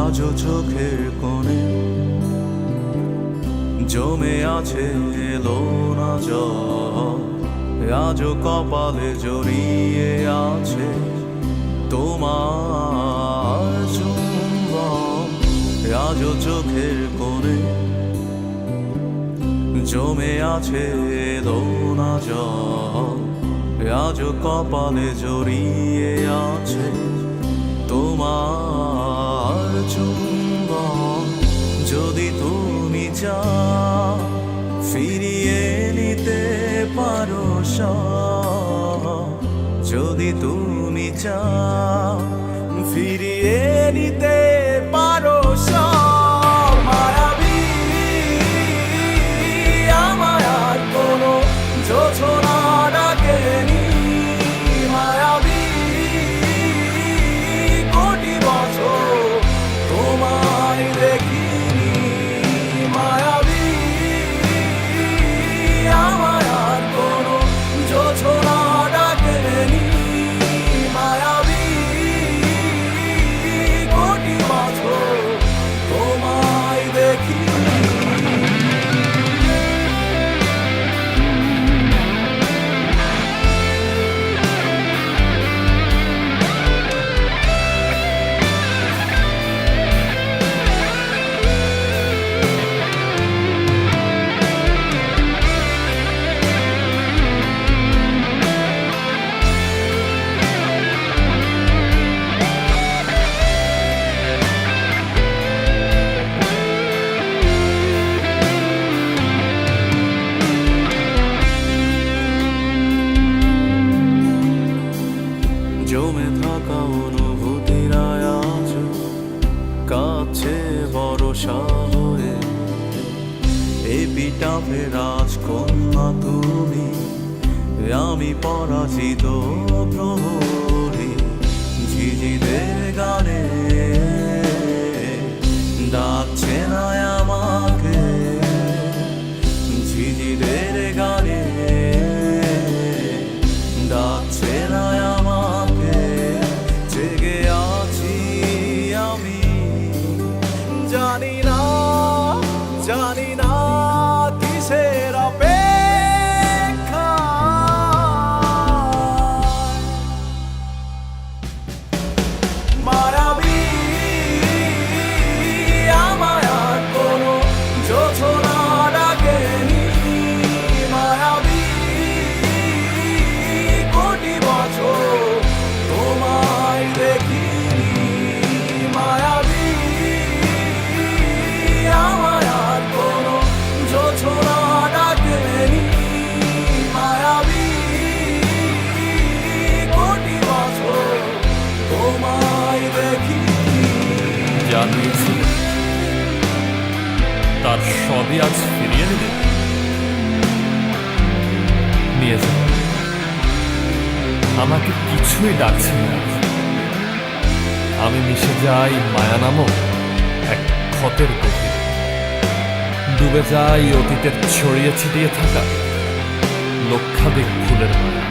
আজও চোখের কোণে জমে আছে এলো না জল, আজও কপালে জড়িয়ে আছে তোমার চুম্বন। আজও চোখের কোণে জমে আছে এলো না জল, আজও কপালে জড়িয়ে আছে তোমার চুম্বন। যদি তুমি চাও ফিরিয়ে নিতে পারো সব, যদি তুমি চাও ফিরিয়ে নিতে পারো সব, মায়াবী আমায় আর কোনো যোছনা ডাকেনি, মায়াবী কোটি বছর তোমায় দেখিনি, মায়াবী আমায় আর কোনো যোছনা ডাকেনি, মায়াবী কোটি বছর তোমায় দেখিনি। জমে থাকা অনুভূতিরা আজ কাছে ভরসা হয়ে, এপিটাফে রাজকন্যা তুমি, আমি পরাজিত প্রহরী। ঝিঝিদের গানে ডাকছে না আমাকে, ঝিঝিদের গানে ডাকছে না আমাকে, জেগে আছি আমি, জানি না জানি না কিসের অপেক্ষা। মায়াবী আমায় আর কোনো যোছনা ডাকেনি, মায়াবী কোটি বছর তোমায় দেখিনি, মায়াবী আমায় আর কোনো যোছনা ডাকেনি, মায়াবী কোটি বছর তোমায় দেখিনি। জানিয়েছি তার সবই আজ ফিরিয়ে নেবে, নিয়ে যাবে। আমাকে কিছুই ডাকছে না, আমি মিশে যাই মায়া নামক এক ক্ষতের গভীরে, ডুবে যাই অতীতের ছড়িয়ে ছিটিয়ে থাকা লক্ষাধিক ফুলের মায়া।